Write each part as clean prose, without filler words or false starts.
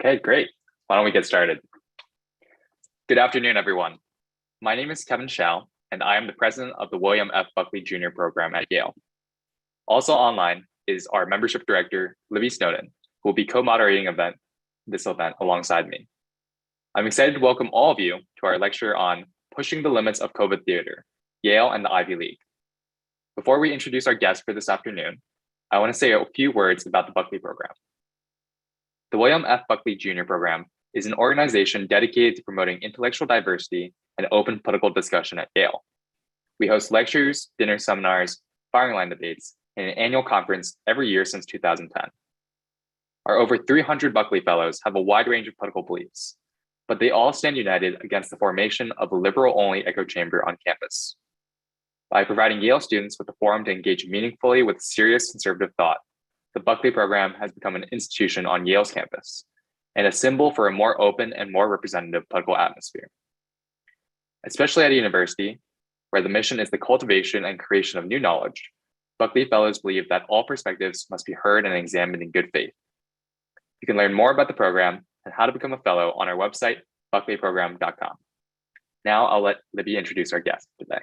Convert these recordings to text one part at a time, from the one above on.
Okay, great. Why don't we get started? Good afternoon, everyone. My name is Kevin Shao, and I am the president of the William F. Buckley Jr. program at Yale. Also online is our membership director, Libby Snowden, who will be co-moderating this event alongside me. I'm excited to welcome all of you to our lecture on Pushing the Limits of COVID Theater, Yale and the Ivy League. Before we introduce our guest for this afternoon, I want to say a few words about the Buckley program. The William F. Buckley Jr. program is an organization dedicated to promoting intellectual diversity and open political discussion at Yale. We host lectures, dinner seminars, firing line debates, and an annual conference every year since 2010. Our over 300 Buckley Fellows have a wide range of political beliefs, but they all stand united against the formation of a liberal-only echo chamber on campus. By providing Yale students with a forum to engage meaningfully with serious conservative thought, the Buckley program has become an institution on Yale's campus and a symbol for a more open and more representative political atmosphere. Especially at a university, where the mission is the cultivation and creation of new knowledge, Buckley Fellows believe that all perspectives must be heard and examined in good faith. You can learn more about the program and how to become a fellow on our website, buckleyprogram.com. Now I'll let Libby introduce our guest today.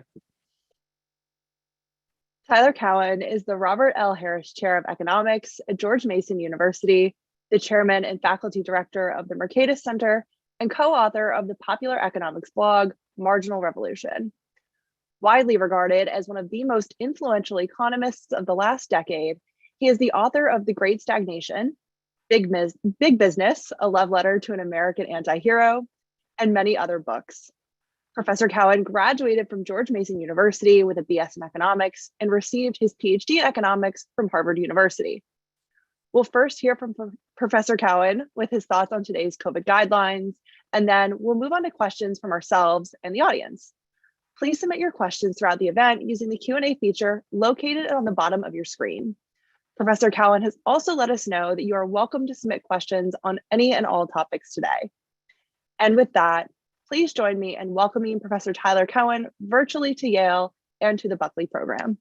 Tyler Cowan is the Robert L. Harris Chair of Economics at George Mason University, the chairman and faculty director of the Mercatus Center, and co-author of the popular economics blog, Marginal Revolution. Widely regarded as one of the most influential economists of the last decade, he is the author of The Great Stagnation, Big Business, A Love Letter to an American Anti-Hero, and many other books. Professor Cowan graduated from George Mason University with a BS in economics and received his PhD in economics from Harvard University. We'll first hear from Professor Cowan with his thoughts on today's COVID guidelines, and then we'll move on to questions from ourselves and the audience. Please submit your questions throughout the event using the Q&A feature located on the bottom of your screen. Professor Cowan has also let us know that you are welcome to submit questions on any and all topics today. And with that, please join me in welcoming Professor Tyler Cowan virtually to Yale and to the Buckley program.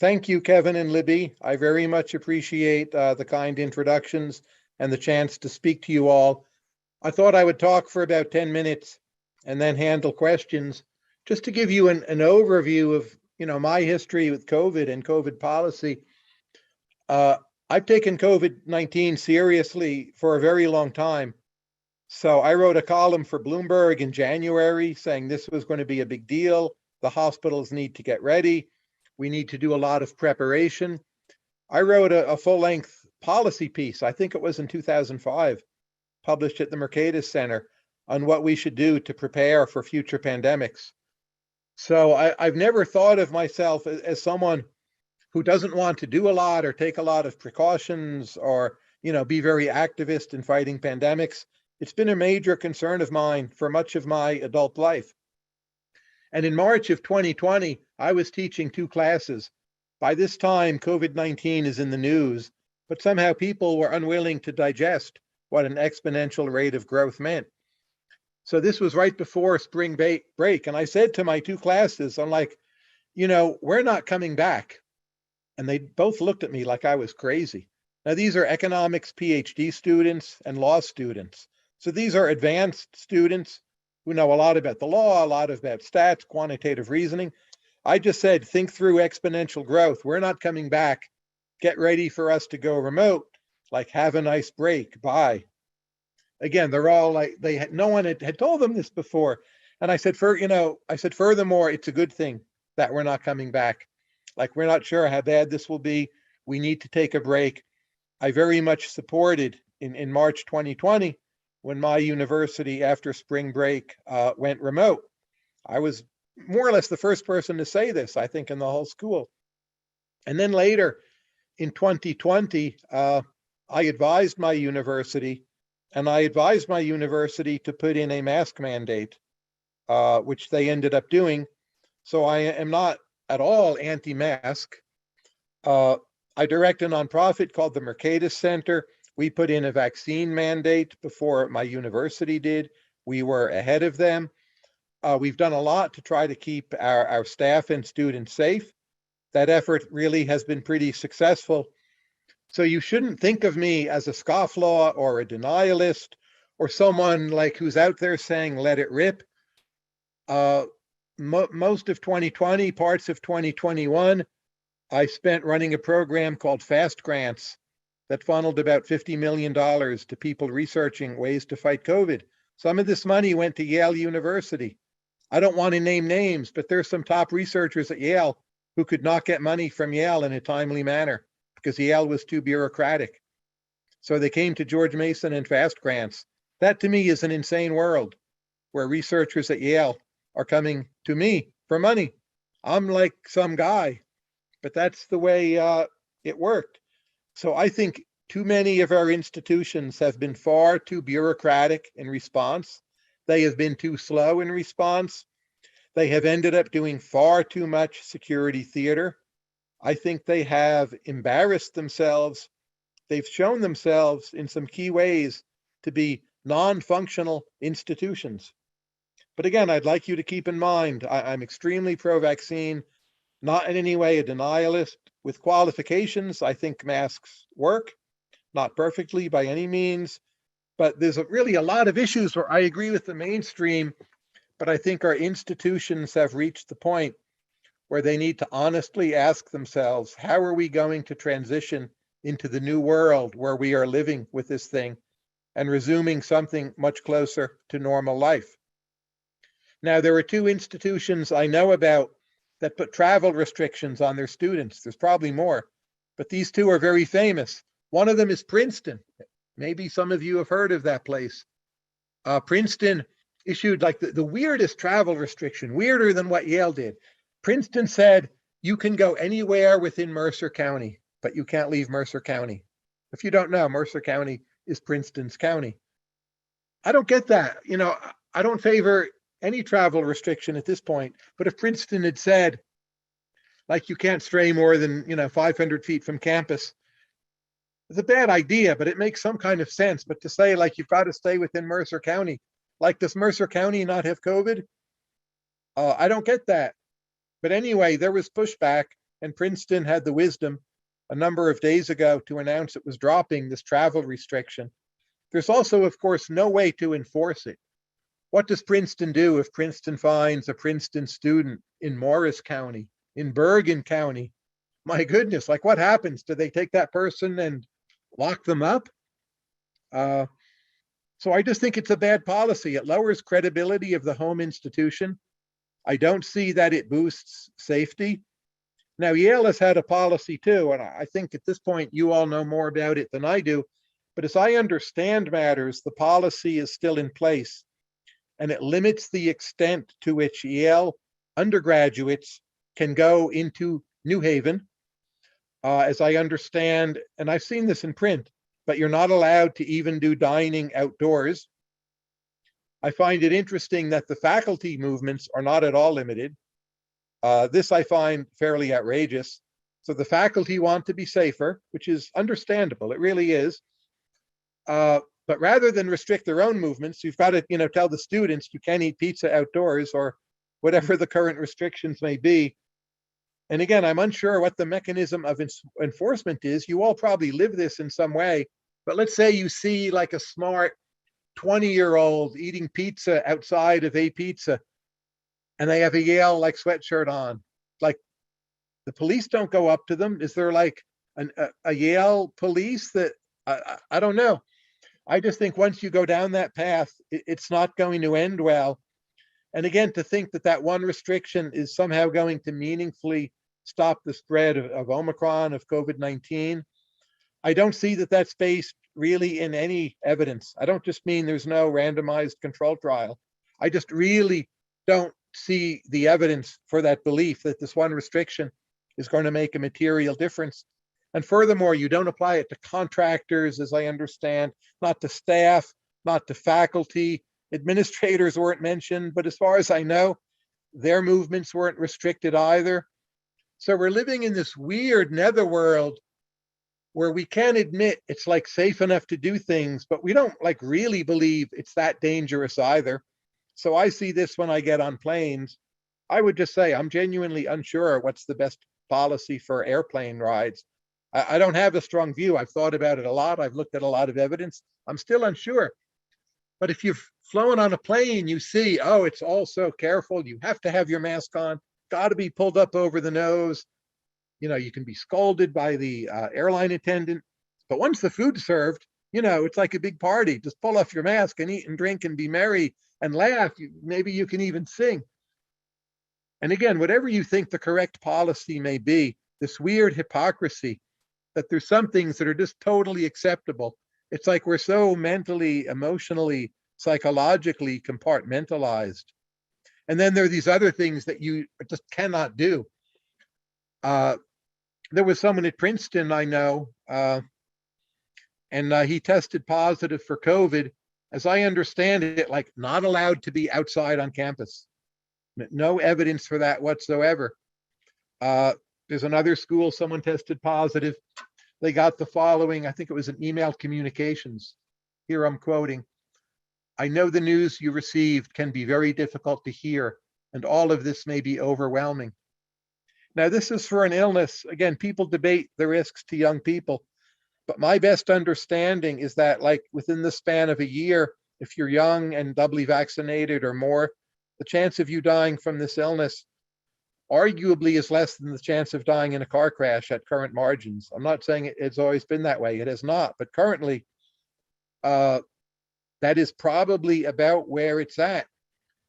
Thank you, Kevin and Libby. I very much appreciate the kind introductions and the chance to speak to you all. I thought I would talk for about 10 minutes and then handle questions, just to give you an overview of my history with COVID and COVID policy. I've taken COVID-19 seriously for a very long time. So I wrote a column for Bloomberg in January saying this was going to be a big deal. The hospitals need to get ready. We need to do a lot of preparation. I wrote a full-length policy piece, I think it was in 2005, published at the Mercatus Center, on what we should do to prepare for future pandemics. So I've never thought of myself as someone who doesn't want to do a lot or take a lot of precautions or be very activist in fighting pandemics. It's been a major concern of mine for much of my adult life. And in March of 2020, I was teaching 2 classes. By this time, COVID-19 is in the news, but somehow people were unwilling to digest what an exponential rate of growth meant. So this was right before spring break. And I said to my 2 classes, I'm like, we're not coming back. And they both looked at me like I was crazy. Now, these are economics PhD students and law students. So these are advanced students who know a lot about the law, a lot about stats, quantitative reasoning. I just said, think through exponential growth. We're not coming back. Get ready for us to go remote. Like, have a nice break. Bye. Again, they're all like, no one had told them this before. And I said, furthermore, it's a good thing that we're not coming back. Like, we're not sure how bad this will be. We need to take a break. I very much supported in March 2020, when my university after spring break went remote. I was more or less the first person to say this, I think, in the whole school. And then later in 2020, I advised my university to put in a mask mandate, which they ended up doing. So I am not at all anti-mask. I direct a nonprofit called the Mercatus Center. We put in a vaccine mandate before my university did. We were ahead of them. We've done a lot to try to keep our staff and students safe. That effort really has been pretty successful. So you shouldn't think of me as a scofflaw or a denialist or someone like who's out there saying, let it rip. Most of 2020, parts of 2021, I spent running a program called Fast Grants that funneled about $50 million to people researching ways to fight COVID. Some of this money went to Yale University. I don't want to name names, but there's some top researchers at Yale who could not get money from Yale in a timely manner because Yale was too bureaucratic. So they came to George Mason and Fast Grants. That to me is an insane world where researchers at Yale are coming to me for money. I'm like some guy, but that's the way it worked. So I think too many of our institutions have been far too bureaucratic in response. They have been too slow in response. They have ended up doing far too much security theater. I think they have embarrassed themselves. They've shown themselves in some key ways to be non-functional institutions. But again, I'd like you to keep in mind, I'm extremely pro-vaccine, not in any way a denialist. With qualifications, I think masks work, not perfectly by any means, but there's really a lot of issues where I agree with the mainstream, but I think our institutions have reached the point where they need to honestly ask themselves, how are we going to transition into the new world where we are living with this thing and resuming something much closer to normal life? Now, there are two institutions I know about that put travel restrictions on their students. There's probably more, but these two are very famous. One of them is Princeton. Maybe some of you have heard of that place. Princeton issued like the weirdest travel restriction, weirder than what Yale did. Princeton said, you can go anywhere within Mercer County, but you can't leave Mercer County. If you don't know, Mercer County is Princeton's county. I don't get that. You know, I don't favor any travel restriction at this point, but if Princeton had said, like, you can't stray more than, 500 feet from campus, it's a bad idea, but it makes some kind of sense. But to say, like, you've got to stay within Mercer County, like, does Mercer County not have COVID? I don't get that. But anyway, there was pushback, and Princeton had the wisdom a number of days ago to announce it was dropping this travel restriction. There's also, of course, no way to enforce it. What does Princeton do if Princeton finds a Princeton student in Morris County, in Bergen County? My goodness, like, what happens? Do they take that person and lock them up? So I just think it's a bad policy. It lowers credibility of the home institution. I don't see that it boosts safety. Now, Yale has had a policy too, and I think at this point you all know more about it than I do. But as I understand matters, the policy is still in place, and it limits the extent to which Yale undergraduates can go into New Haven. As I understand, and I've seen this in print, but you're not allowed to even do dining outdoors. I find it interesting that the faculty movements are not at all limited. This I find fairly outrageous. So the faculty want to be safer, which is understandable. It really is. But rather than restrict their own movements, you've got to, tell the students you can't eat pizza outdoors or whatever the current restrictions may be. And again, I'm unsure what the mechanism of enforcement is. You all probably live this in some way. But let's say you see like a smart 20-year-old eating pizza outside of a pizza, and they have a Yale like sweatshirt on. Like, the police don't go up to them. Is there like a Yale police that I don't know. I just think once you go down that path, it's not going to end well. And again, to think that that one restriction is somehow going to meaningfully stop the spread of Omicron, of COVID-19, I don't see that that's based really in any evidence. I don't just mean there's no randomized control trial. I just really don't see the evidence for that belief that this one restriction is going to make a material difference. And furthermore, you don't apply it to contractors, as I understand, not to staff, not to faculty. Administrators weren't mentioned, but as far as I know, their movements weren't restricted either. So we're living in this weird netherworld where we can't admit it's like safe enough to do things, but we don't like really believe it's that dangerous either. So I see this when I get on planes. I would just say I'm genuinely unsure what's the best policy for airplane rides. I don't have a strong view. I've thought about it a lot. I've looked at a lot of evidence. I'm still unsure. But if you've flown on a plane, you see, oh, it's all so careful. You have to have your mask on, got to be pulled up over the nose. You know, you can be scolded by the airline attendant. But once the food's served, you know, it's like a big party. Just pull off your mask and eat and drink and be merry and laugh. Maybe you can even sing. And again, whatever you think the correct policy may be, this weird hypocrisy that there's some things that are just totally acceptable. It's like we're so mentally, emotionally, psychologically compartmentalized. And then there are these other things that you just cannot do. There was someone at Princeton I know, and he tested positive for COVID. As I understand it, like not allowed to be outside on campus. No evidence for that whatsoever. There's another school, someone tested positive. They got the following, I think it was an email communications. Here I'm quoting, "I know the news you received can be very difficult to hear, and all of this may be overwhelming." Now, this is for an illness. Again, people debate the risks to young people, but my best understanding is that like within the span of a year, if you're young and doubly vaccinated or more, the chance of you dying from this illness arguably is less than the chance of dying in a car crash at current margins. I'm not saying it's always been that way. It has not, but currently, that is probably about where it's at.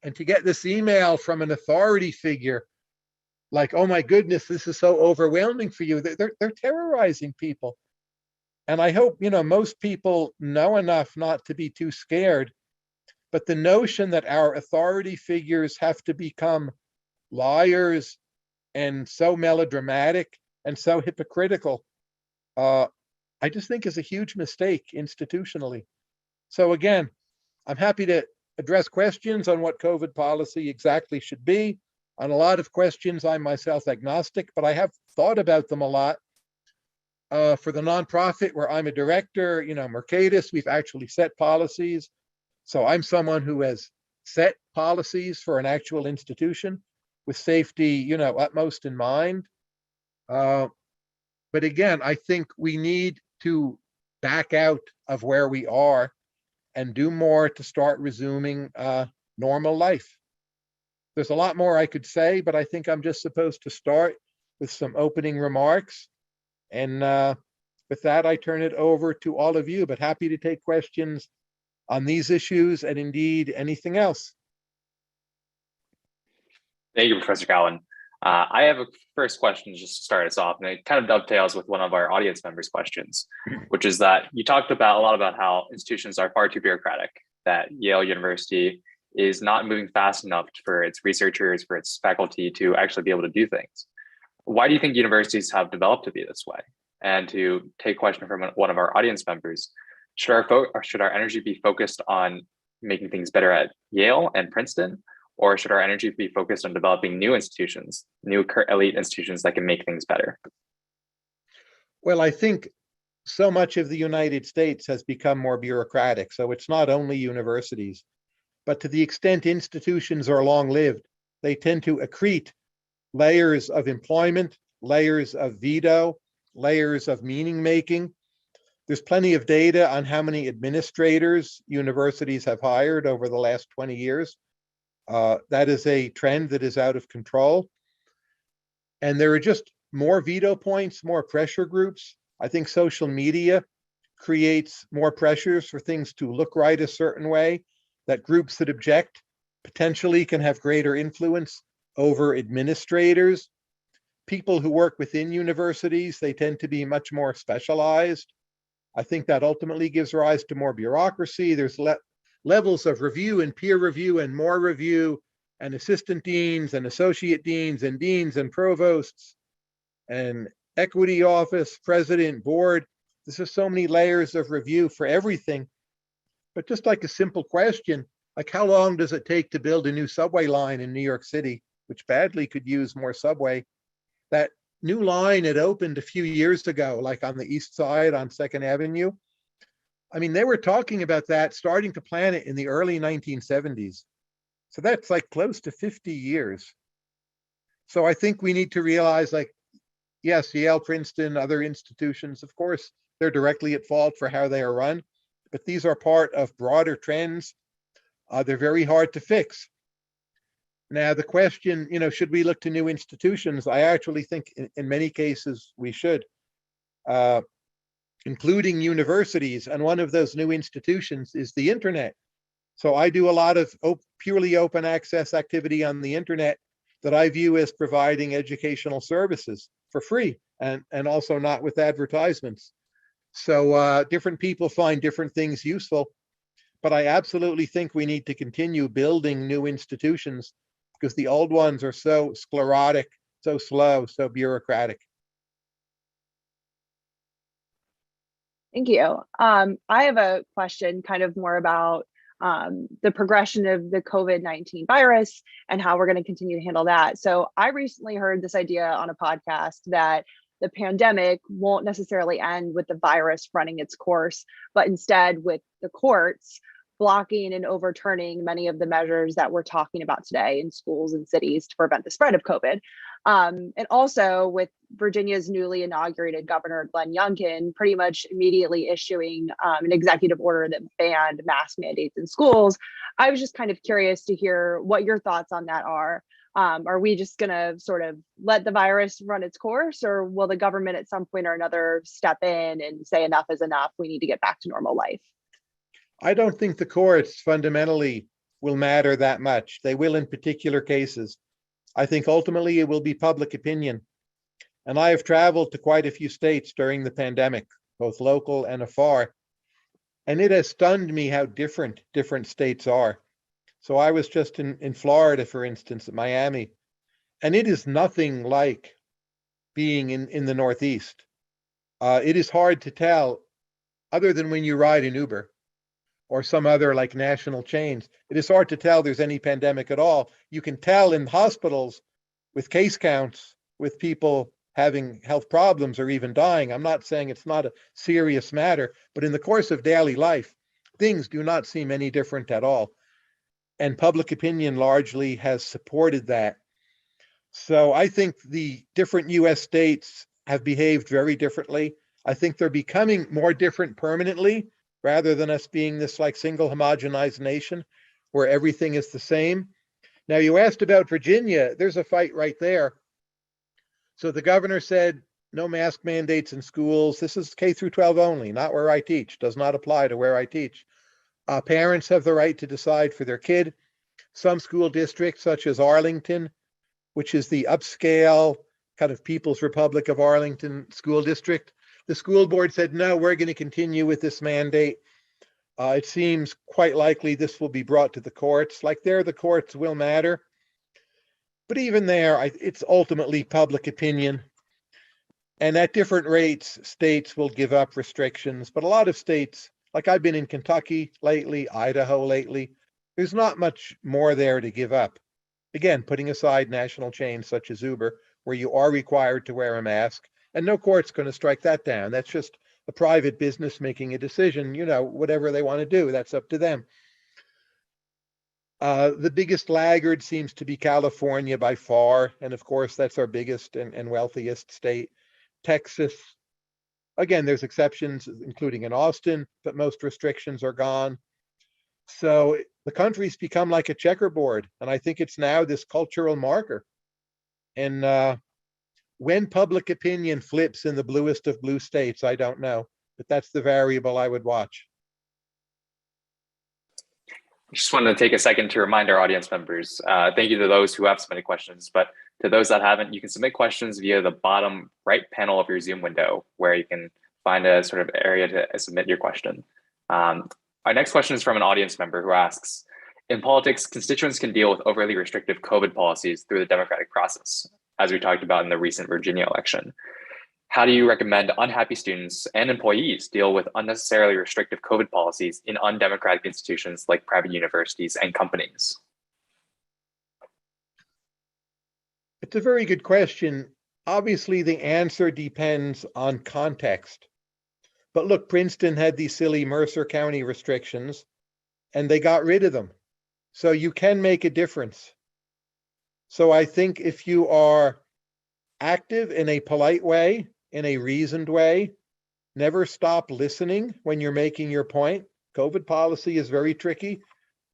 And to get this email from an authority figure, like, oh my goodness, this is so overwhelming for you. They're terrorizing people. And I hope, you know, most people know enough not to be too scared. But the notion that our authority figures have to become liars and so melodramatic and so hypocritical, I just think is a huge mistake institutionally. So again, I'm happy to address questions on what COVID policy exactly should be. On a lot of questions, I'm myself agnostic, but I have thought about them a lot. For the nonprofit where I'm a director, you know, Mercatus, we've actually set policies. So I'm someone who has set policies for an actual institution with safety, you know, utmost in mind. But again, I think we need to back out of where we are and do more to start resuming normal life. There's a lot more I could say, but I think I'm just supposed to start with some opening remarks. And with that, I turn it over to all of you, but happy to take questions on these issues and indeed anything else. Thank you, Professor Cowan. I have a first question just to start us off, and it kind of dovetails with one of our audience members' questions, which is that you talked about a lot about how institutions are far too bureaucratic, that Yale University is not moving fast enough for its researchers, for its faculty to actually be able to do things. Why do you think universities have developed to be this way? And to take a question from one of our audience members, should our energy be focused on making things better at Yale and Princeton? Or should our energy be focused on developing new institutions, new elite institutions that can make things better? Well, I think so much of the United States has become more bureaucratic. So it's not only universities, but to the extent institutions are long-lived, they tend to accrete layers of employment, layers of veto, layers of meaning making. There's plenty of data on how many administrators universities have hired over the last 20 years. That is a trend that is out of control. And there are just more veto points, more pressure groups. I think social media creates more pressures for things to look right a certain way, that groups that object potentially can have greater influence over administrators. People who work within universities, they tend to be much more specialized. I think that ultimately gives rise to more bureaucracy. There's levels of review and peer review and more review and assistant deans and associate deans and deans and provosts and equity office, president, board. This is so many layers of review for everything. But just like a simple question, like how long does it take to build a new subway line in New York City, which badly could use more subway? That new line had opened a few years ago, like on the east side on 2nd Avenue. I mean, they were talking about that, starting to plan it in the early 1970s. So that's like close to 50 years. So I think we need to realize like yes, Yale, Princeton, other institutions, of course, they're directly at fault for how they are run, but these are part of broader trends. They're very hard to fix. Now, the question, should we look to new institutions? I actually think in many cases we should, including universities. And one of those new institutions is the internet. So I do a lot of purely open access activity on the internet that I view as providing educational services for free and also not with advertisements. So different people find different things useful, but I absolutely think we need to continue building new institutions because the old ones are so sclerotic, so slow, so bureaucratic. Thank you. I have a question kind of more about the progression of the COVID-19 virus and how we're going to continue to handle that. So I recently heard this idea on a podcast that the pandemic won't necessarily end with the virus running its course, but instead with the courts blocking and overturning many of the measures that we're talking about today in schools and cities to prevent the spread of COVID. And also with Virginia's newly inaugurated Governor Glenn Youngkin pretty much immediately issuing an executive order that banned mask mandates in schools. I was just kind of curious to hear what your thoughts on that are. Are we just going to sort of let the virus run its course, or will the government at some point or another step in and say enough is enough? We need to get back to normal life. I don't think the courts fundamentally will matter that much. They will in particular cases. I think ultimately it will be public opinion. And I have traveled to quite a few states during the pandemic, both local and afar. And it has stunned me how different states are. So I was just in Florida, for instance, at Miami, and it is nothing like being in the Northeast. It is hard to tell, other than when you ride an Uber or some other like national chains, it is hard to tell there's any pandemic at all. You can tell in hospitals with case counts, with people having health problems or even dying. I'm not saying it's not a serious matter, but in the course of daily life, things do not seem any different at all. And public opinion largely has supported that. So I think the different US states have behaved very differently. I think they're becoming more different permanently rather than us being this like single homogenized nation where everything is the same. Now, you asked about Virginia. There's a fight right there. So the governor said no mask mandates in schools. This is K through 12 only, not where I teach. Does not apply to where I teach. Parents have the right to decide for their kid. Some school districts, such as Arlington, which is the upscale kind of People's Republic of Arlington school district, the school board said, no, we're going to continue with this mandate. It seems quite likely this will be brought to the courts. Like there, the courts will matter. But even there, it's ultimately public opinion. And at different rates, states will give up restrictions. But a lot of states, like I've been in Kentucky lately, Idaho lately, there's not much more there to give up. Again, putting aside national chains such as Uber, where you are required to wear a mask, and no court's going to strike that down. That's just a private business making a decision, whatever they want to do, that's up to them. The biggest laggard seems to be California by far. And of course, that's our biggest and wealthiest state. Texas, again, there's exceptions, including in Austin, but most restrictions are gone. So the country's become like a checkerboard. And I think it's now this cultural marker. And when public opinion flips in the bluest of blue states, I don't know, but that's the variable I would watch. I just wanted to take a second to remind our audience members, thank you to those who have submitted questions, but to those that haven't, you can submit questions via the bottom right panel of your Zoom window, where you can find a sort of area to submit your question. Our next question is from an audience member who asks, in politics, constituents can deal with overly restrictive COVID policies through the democratic process, as we talked about in the recent Virginia election. How do you recommend unhappy students and employees deal with unnecessarily restrictive COVID policies in undemocratic institutions like private universities and companies? It's a very good question. Obviously, the answer depends on context. But look, Princeton had these silly Mercer County restrictions, and they got rid of them. So you can make a difference. So I think if you are active in a polite way, in a reasoned way. Never stop listening when you're making your point. COVID policy is very tricky.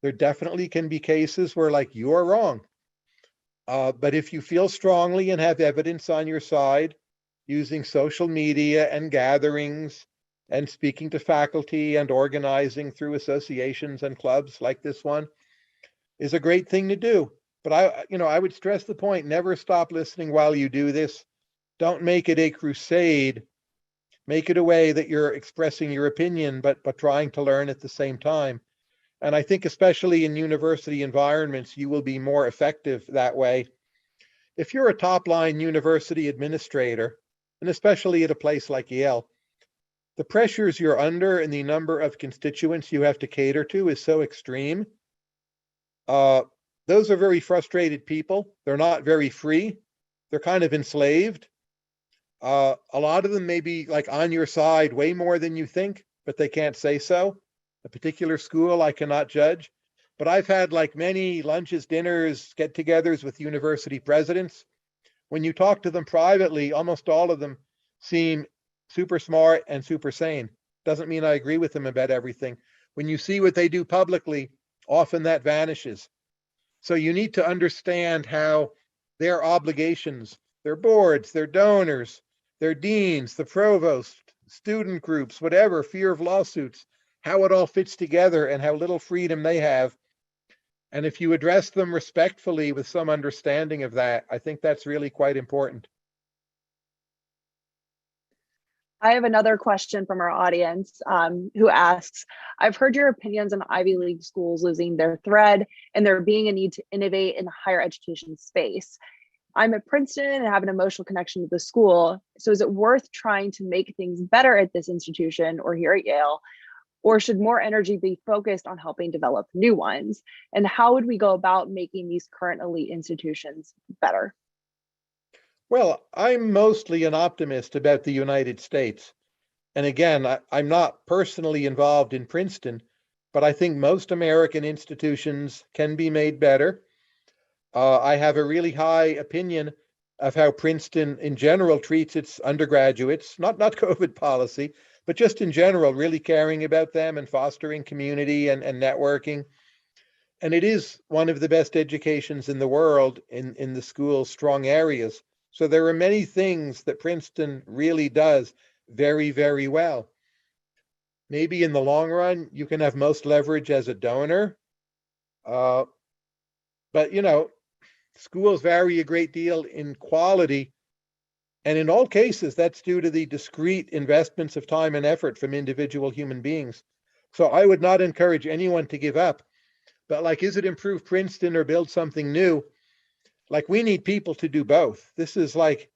There definitely can be cases where like you are wrong. But if you feel strongly and have evidence on your side, using social media and gatherings and speaking to faculty and organizing through associations and clubs like this one is a great thing to do. But I would stress the point, never stop listening while you do this. Don't make it a crusade. Make it a way that you're expressing your opinion, but trying to learn at the same time. And I think especially in university environments, you will be more effective that way. If you're a top-line university administrator, and especially at a place like Yale, the pressures you're under and the number of constituents you have to cater to is so extreme. Those are very frustrated people. They're not very free. They're kind of enslaved. A lot of them may be like on your side way more than you think, but they can't say so. A particular school I cannot judge, but I've had like many lunches, dinners, get-togethers with university presidents. When you talk to them privately, almost all of them seem super smart and super sane. Doesn't mean I agree with them about everything. When you see what they do publicly, often that vanishes. So you need to understand how their obligations, their boards, their donors, their deans, the provost, student groups, whatever, fear of lawsuits, how it all fits together and how little freedom they have. And if you address them respectfully with some understanding of that, I think that's really quite important. I have another question from our audience who asks, I've heard your opinions on Ivy League schools losing their thread and there being a need to innovate in the higher education space. I'm at Princeton and have an emotional connection to the school. So is it worth trying to make things better at this institution or here at Yale? Or should more energy be focused on helping develop new ones? And how would we go about making these current elite institutions better? Well, I'm mostly an optimist about the United States. And again, I'm not personally involved in Princeton, but I think most American institutions can be made better. I have a really high opinion of how Princeton in general treats its undergraduates, not COVID policy, but just in general, really caring about them and fostering community and networking. And it is one of the best educations in the world in the school's strong areas. So there are many things that Princeton really does very, very well. Maybe in the long run, you can have most leverage as a donor. But, schools vary a great deal in quality. And in all cases, that's due to the discrete investments of time and effort from individual human beings. So I would not encourage anyone to give up. But like, is it improve Princeton or build something new? Like, we need people to do both. This is like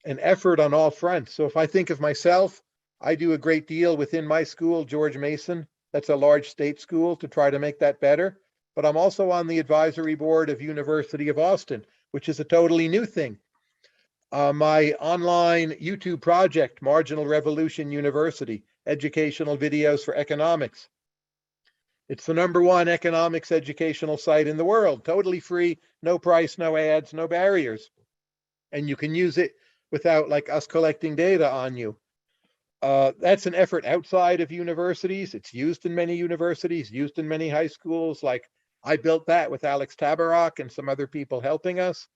an effort on all fronts. So if I think of myself, I do a great deal within my school, George Mason. That's a large state school, to try to make that better. But I'm also on the advisory board of University of Austin, which is a totally new thing. My online YouTube project, Marginal Revolution University, educational videos for economics. It's the #1 economics educational site in the world, totally free, no price, no ads, no barriers. And you can use it without like us collecting data on you. That's an effort outside of universities. It's used in many universities, used in many high schools. Like, I built that with Alex Tabarrok and some other people helping us.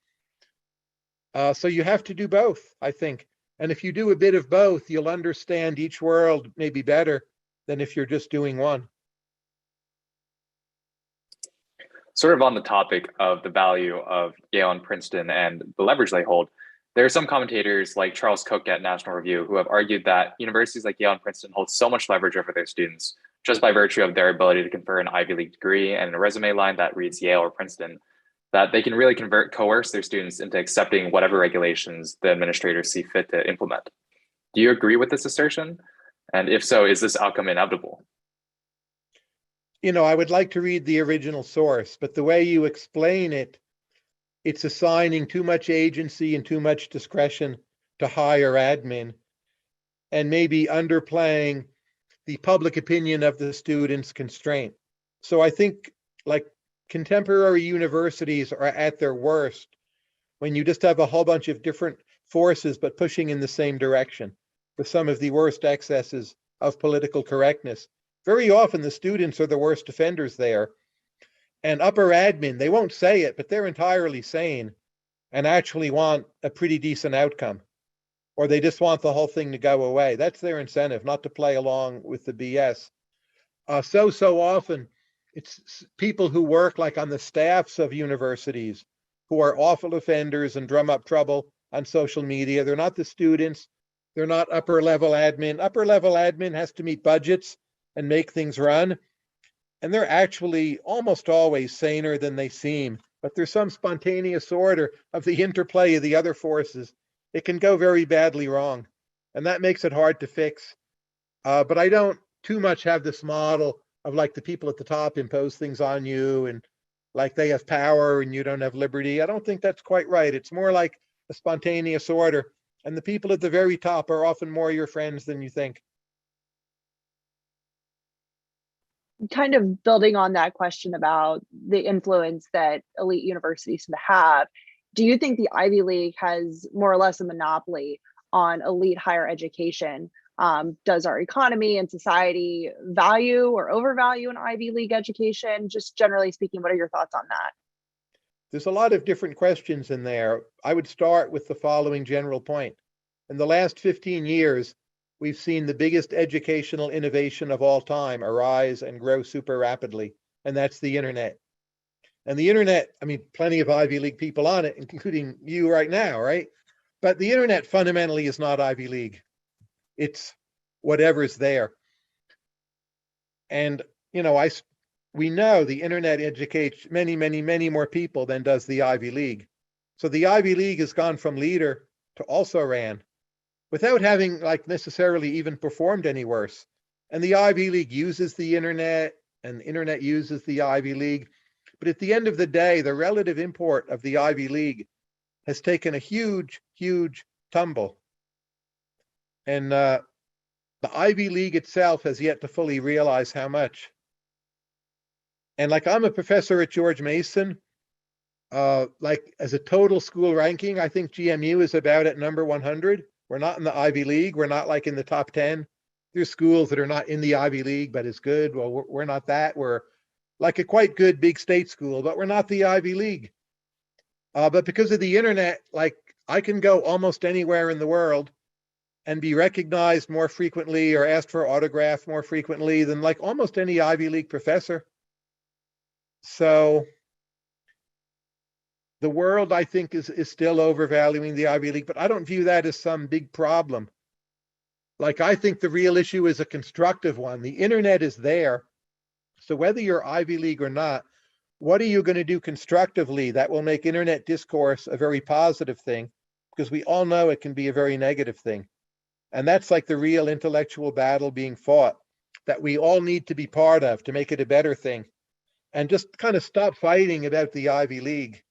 So you have to do both, I think. And if you do a bit of both, you'll understand each world maybe better than if you're just doing one. Sort of on the topic of the value of Yale and Princeton and the leverage they hold, there are some commentators like Charles Cook at National Review who have argued that universities like Yale and Princeton hold so much leverage over their students just by virtue of their ability to confer an Ivy League degree and a resume line that reads Yale or Princeton, that they can really coerce their students into accepting whatever regulations the administrators see fit to implement. Do you agree with this assertion? And if so, is this outcome inevitable? I would like to read the original source, but the way you explain it, it's assigning too much agency and too much discretion to higher admin and maybe underplaying the public opinion of the student's constraint. So I think like contemporary universities are at their worst when you just have a whole bunch of different forces, but pushing in the same direction with some of the worst excesses of political correctness. Very often the students are the worst offenders there. And upper admin, they won't say it, but they're entirely sane and actually want a pretty decent outcome. Or they just want the whole thing to go away. That's their incentive, not to play along with the BS. So often it's people who work like on the staffs of universities who are awful offenders and drum up trouble on social media. They're not the students. They're not upper level admin. Upper level admin has to meet budgets and make things run. And they're actually almost always saner than they seem. But there's some spontaneous order of the interplay of the other forces. It can go very badly wrong. And that makes it hard to fix. But I don't too much have this model of like the people at the top impose things on you and like they have power and you don't have liberty. I don't think that's quite right. It's more like a spontaneous order. And the people at the very top are often more your friends than you think. Kind of building on that question about the influence that elite universities have, do you think the Ivy League has more or less a monopoly on elite higher education? Does our economy and society value or overvalue an Ivy League education? Just generally speaking, what are your thoughts on that? There's a lot of different questions in there. I would start with the following general point. In the last 15 years, we've seen the biggest educational innovation of all time arise and grow super rapidly, and that's the internet. And the internet, I mean, plenty of Ivy League people on it, including you right now, right? But the internet fundamentally is not Ivy League. It's whatever's there. And, you know, we know the internet educates many more people than does the Ivy League. So the Ivy League has gone from leader to also ran without having like necessarily even performed any worse. And the Ivy League uses the internet and the internet uses the Ivy League. But at the end of the day, the relative import of the Ivy League has taken a huge tumble. And the Ivy League itself has yet to fully realize how much. And like I'm a professor at George Mason, like as a total school ranking, I think GMU is about at number 100. We're not in the Ivy League. We're not like in the top 10. There's schools that are not in the Ivy League, but it's good. Well, we're not that. We're like a quite good big state school, but we're not the Ivy League. But because of the internet, like I can go almost anywhere in the world and be recognized more frequently or asked for autograph more frequently than like almost any Ivy League professor. So the world, I think, is still overvaluing the Ivy League, but I don't view that as some big problem. Like, I think the real issue is a constructive one. The internet is there. So whether you're Ivy League or not, what are you going to do constructively that will make internet discourse a very positive thing? Because we all know it can be a very negative thing. And that's like the real intellectual battle being fought that we all need to be part of to make it a better thing. And just kind of stop fighting about the Ivy League.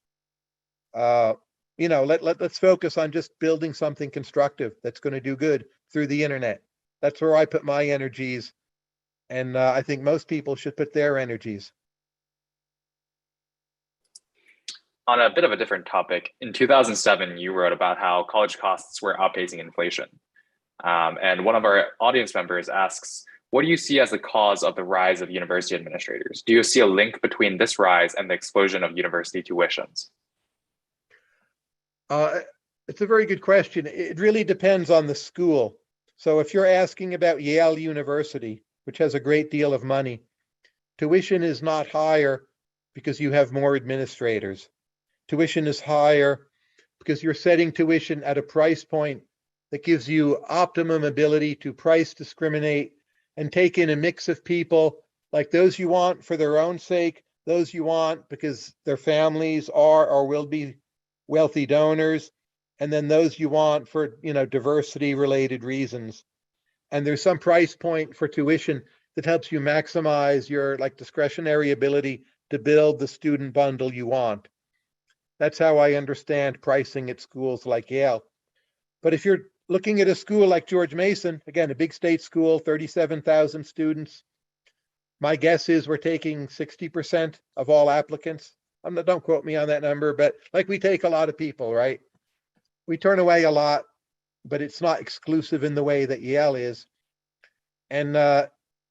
You know, let's focus on just building something constructive that's going to do good through the internet. That's where I put my energies. And I think most people should put their energies. On a bit of a different topic, in 2007, you wrote about how college costs were outpacing inflation. And one of our audience members asks, what do you see as the cause of the rise of university administrators? Do you see a link between this rise and the explosion of university tuitions? It's a very good question. It really depends on the school. So if you're asking about Yale University, which has a great deal of money, tuition is not higher because you have more administrators. Tuition is higher because you're setting tuition at a price point that gives you optimum ability to price discriminate and take in a mix of people, like those you want for their own sake, those you want because their families are or will be wealthy donors, and then those you want for, you know, diversity related reasons. And there's some price point for tuition that helps you maximize your like discretionary ability to build the student bundle you want. That's how I understand pricing at schools like Yale. But if you're looking at a school like George Mason, again, a big state school, 37,000 students, my guess is we're taking 60% of all applicants. Don't quote me on that number, but like we take a lot of people, right? we turn away a lot, but it's not exclusive in the way that Yale is. And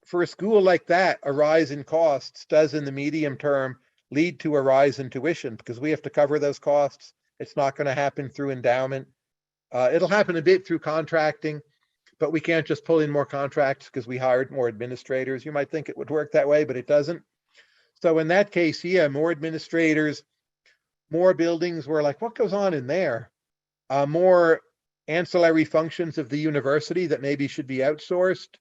for a school like that, a rise in costs does in the medium term lead to a rise in tuition because we have to cover those costs. It's not going to happen through endowment. It'll happen a bit through contracting, but we can't just pull in more contracts because we hired more administrators. You might think it would work that way, but it doesn't. So in that case, yeah, more administrators, more buildings. We're like, what goes on in there? More ancillary functions of the university that maybe should be outsourced.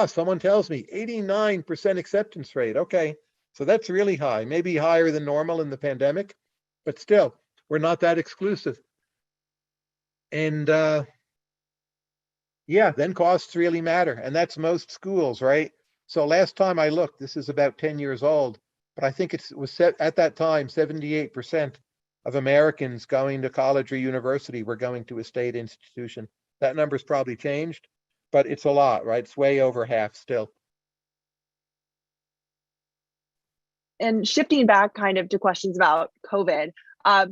Someone tells me 89% acceptance rate. Okay, so that's really high, maybe higher than normal in the pandemic, but still, we're not that exclusive. And yeah, then costs really matter. And that's most schools, right? So last time I looked, this is about 10 years old, but I think it was set at that time, 78% of Americans going to college or university were going to a state institution. That number's probably changed, but it's a lot, right? It's way over half still. And shifting back kind of to questions about COVID,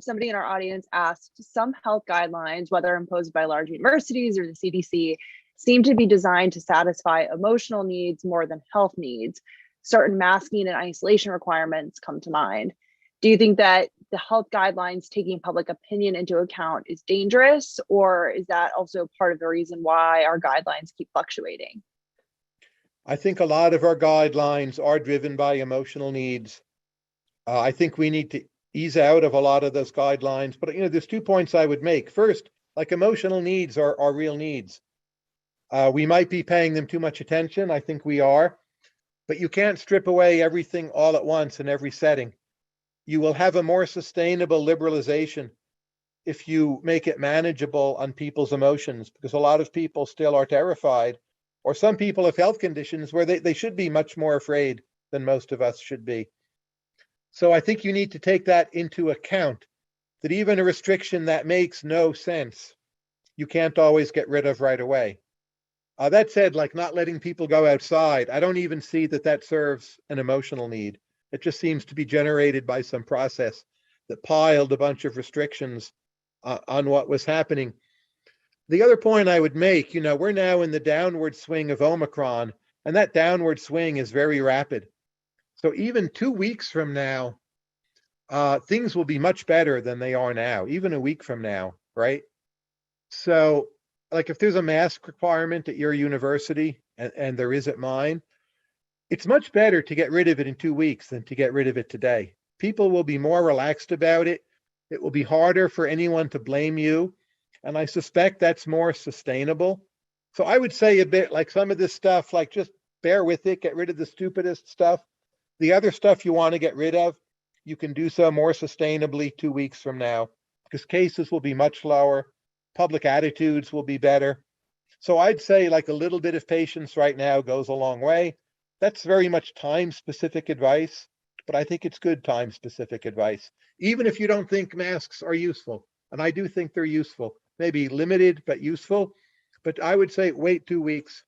somebody in our audience asked, some health guidelines, whether imposed by large universities or the CDC, seem to be designed to satisfy emotional needs more than health needs. Certain masking and isolation requirements come to mind. Do you think that the health guidelines taking public opinion into account is dangerous, or is that also part of the reason why our guidelines keep fluctuating? I think a lot of our guidelines are driven by emotional needs. I think we need to ease out of a lot of those guidelines, but there's 2 points I would make. First, like emotional needs are real needs. We might be paying them too much attention. I think we are, but you can't strip away everything all at once in every setting. You will have a more sustainable liberalization if you make it manageable on people's emotions, because a lot of people still are terrified, or some people have health conditions where they should be much more afraid than most of us should be. So I think you need to take that into account, that even a restriction that makes no sense, you can't always get rid of right away. That said, like not letting people go outside, I don't even see that serves an emotional need. It just seems to be generated by some process that piled a bunch of restrictions on what was happening. The other point I would make, we're now in the downward swing of Omicron, and that downward swing is very rapid. So even 2 weeks from now, things will be much better than they are now, even a week from now, right? So like if there's a mask requirement at your university, and there is at mine, it's much better to get rid of it in 2 weeks than to get rid of it today. People will be more relaxed about it. It will be harder for anyone to blame you. And I suspect that's more sustainable. So I would say a bit like some of this stuff, like just bear with it, get rid of the stupidest stuff. The other stuff you want to get rid of, you can do so more sustainably 2 weeks from now, because cases will be much lower. Public attitudes will be better. So I'd say like a little bit of patience right now goes a long way. That's very much time-specific advice, but I think it's good time-specific advice, even if you don't think masks are useful. And I do think they're useful, maybe limited, but useful. But I would say wait 2 weeks.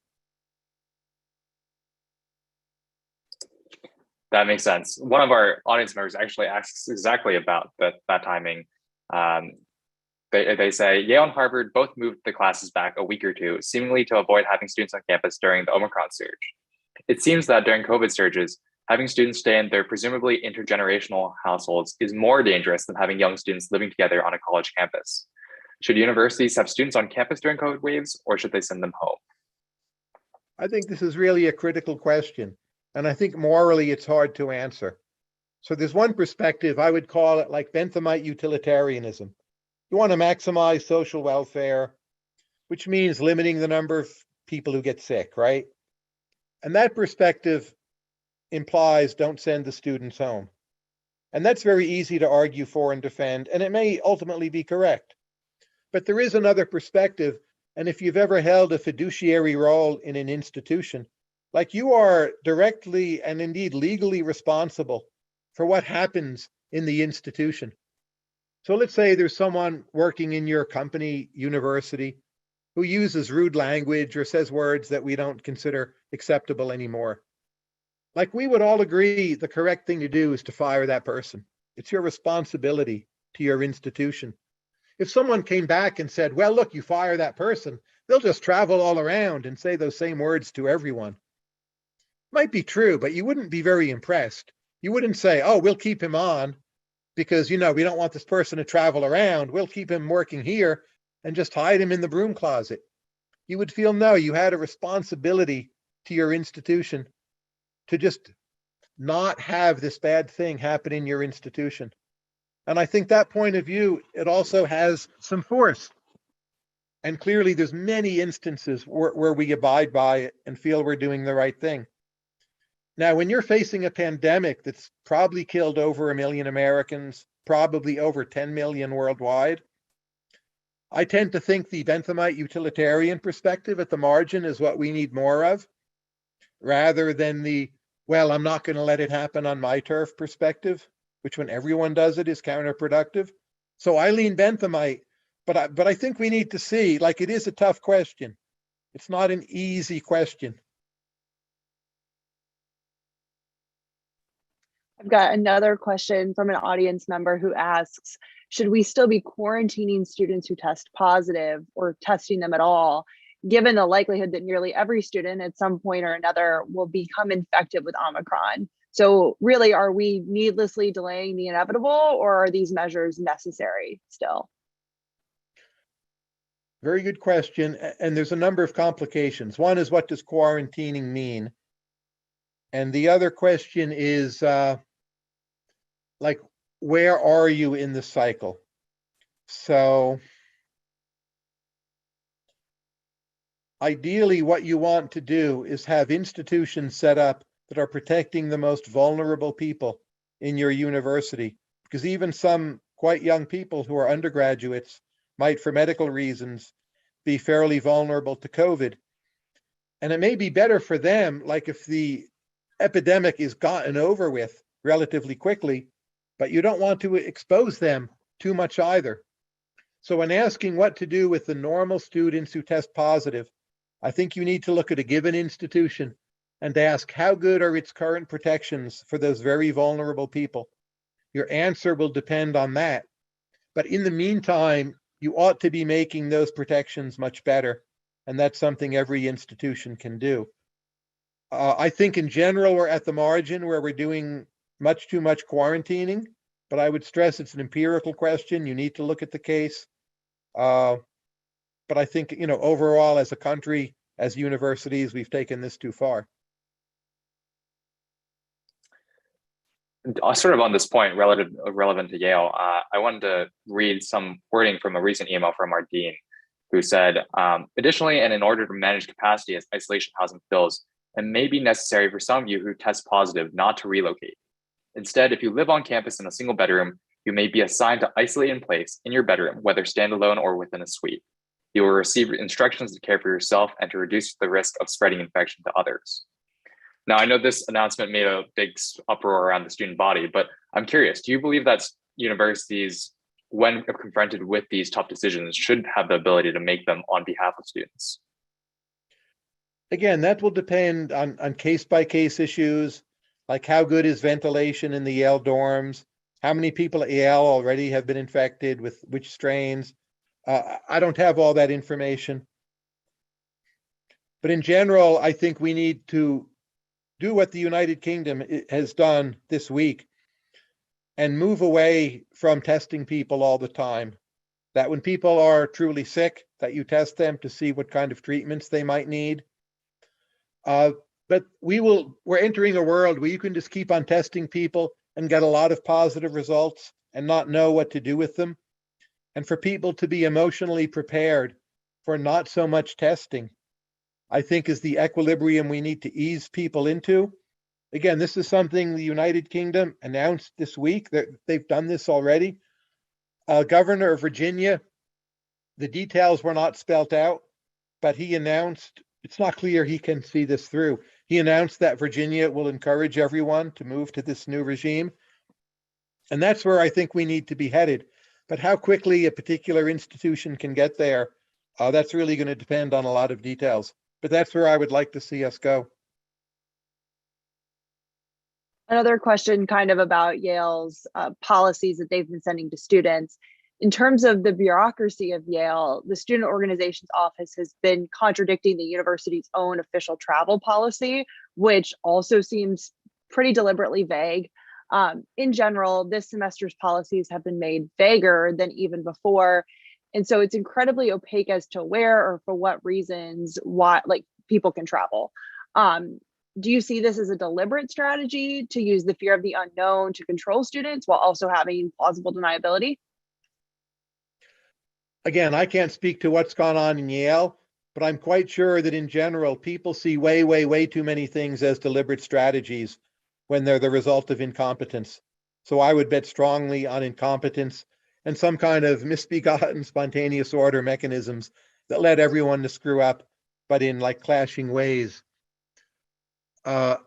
That makes sense. One of our audience members actually asks exactly about that timing. They say Yale and Harvard both moved the classes back a week or two, seemingly to avoid having students on campus during the Omicron surge. It seems that during COVID surges, having students stay in their presumably intergenerational households is more dangerous than having young students living together on a college campus. Should universities have students on campus during COVID waves, or should they send them home? I think this is really a critical question, and I think morally it's hard to answer. So there's one perspective, I would call it like Benthamite utilitarianism. You want to maximize social welfare, which means limiting the number of people who get sick, right? And that perspective implies don't send the students home. And that's very easy to argue for and defend, and it may ultimately be correct. But there is another perspective, and if you've ever held a fiduciary role in an institution, like you are directly and indeed legally responsible for what happens in the institution. So let's say there's someone working in your company, university, who uses rude language or says words that we don't consider acceptable anymore. Like we would all agree the correct thing to do is to fire that person. It's your responsibility to your institution. If someone came back and said, well, look, you fire that person, they'll just travel all around and say those same words to everyone. Might be true, but you wouldn't be very impressed. You wouldn't say, oh, we'll keep him on because, we don't want this person to travel around. We'll keep him working here and just hide him in the broom closet. You would feel, no, you had a responsibility to your institution to just not have this bad thing happen in your institution. And I think that point of view, it also has some force. And clearly there's many instances where we abide by it and feel we're doing the right thing. Now, when you're facing a pandemic that's probably killed over 1 million Americans, probably over 10 million worldwide, I tend to think the Benthamite utilitarian perspective at the margin is what we need more of, rather than the, well, I'm not going to let it happen on my turf perspective, which when everyone does it is counterproductive. So I lean Benthamite, but I think we need to see, like, it is a tough question. It's not an easy question. I've got another question from an audience member who asks, should we still be quarantining students who test positive or testing them at all, given the likelihood that nearly every student at some point or another will become infected with Omicron? So really, are we needlessly delaying the inevitable, or are these measures necessary still? Very good question. And there's a number of complications. One is, what does quarantining mean? And the other question is, like, where are you in the cycle? So ideally, what you want to do is have institutions set up that are protecting the most vulnerable people in your university, because even some quite young people who are undergraduates might, for medical reasons, be fairly vulnerable to COVID. And it may be better for them, like if the epidemic is gotten over with relatively quickly, but you don't want to expose them too much either. So when asking what to do with the normal students who test positive, I think you need to look at a given institution and ask, how good are its current protections for those very vulnerable people? Your answer will depend on that. But in the meantime, you ought to be making those protections much better. And that's something every institution can do. I think in general, we're at the margin where we're doing much too much quarantining, but I would stress it's an empirical question. You need to look at the case. But I think, overall, as a country, as universities, we've taken this too far. Sort of on this point, relevant to Yale, I wanted to read some wording from a recent email from our dean, who said, additionally, and in order to manage capacity as isolation housing fills, it may be necessary for some of you who test positive not to relocate. Instead, if you live on campus in a single bedroom, you may be assigned to isolate in place in your bedroom, whether standalone or within a suite. You will receive instructions to care for yourself and to reduce the risk of spreading infection to others. Now, I know this announcement made a big uproar around the student body, but I'm curious, do you believe that universities, when confronted with these tough decisions, should have the ability to make them on behalf of students? Again, that will depend on case-by-case issues, like how good is ventilation in the Yale dorms, how many people at Yale already have been infected with which strains. I don't have all that information. But in general, I think we need to do what the United Kingdom has done this week and move away from testing people all the time. That when people are truly sick, that you test them to see what kind of treatments they might need. But we're entering a world where you can just keep on testing people and get a lot of positive results and not know what to do with them. And for people to be emotionally prepared for not so much testing, I think, is the equilibrium we need to ease people into. Again, this is something the United Kingdom announced this week, that they've done this already. Governor of Virginia, the details were not spelt out, but he announced, it's not clear he can see this through. He announced that Virginia will encourage everyone to move to this new regime. And that's where I think we need to be headed. But how quickly a particular institution can get there, that's really going to depend on a lot of details. But that's where I would like to see us go. Another question kind of about Yale's policies that they've been sending to students. In terms of the bureaucracy of Yale, the Student Organizations Office has been contradicting the university's own official travel policy, which also seems pretty deliberately vague. In general, this semester's policies have been made vaguer than even before. And so it's incredibly opaque as to where or for what reasons why like people can travel. Do you see this as a deliberate strategy to use the fear of the unknown to control students while also having plausible deniability? Again, I can't speak to what's gone on in Yale, but I'm quite sure that in general, people see way too many things as deliberate strategies when they're the result of incompetence. So I would bet strongly on incompetence and some kind of misbegotten spontaneous order mechanisms that led everyone to screw up, but in like clashing ways. I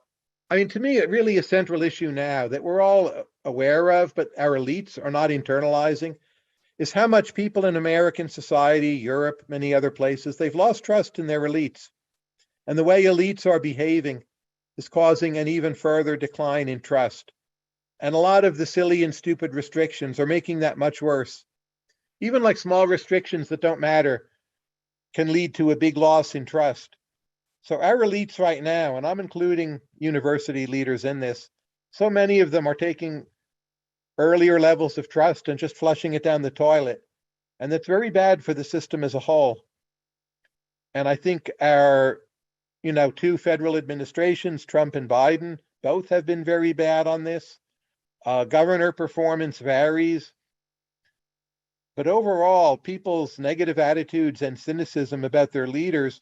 mean, to me, it really is a central issue now that we're all aware of, but our elites are not internalizing, is how much people in American society, Europe, many other places, they've lost trust in their elites. And the way elites are behaving is causing an even further decline in trust. And a lot of the silly and stupid restrictions are making that much worse. Even like small restrictions that don't matter can lead to a big loss in trust. So our elites right now, and I'm including university leaders in this, so many of them are taking earlier levels of trust and just flushing it down the toilet. And that's very bad for the system as a whole. And I think our, two federal administrations, Trump and Biden, both have been very bad on this. Governor performance varies. But overall, people's negative attitudes and cynicism about their leaders,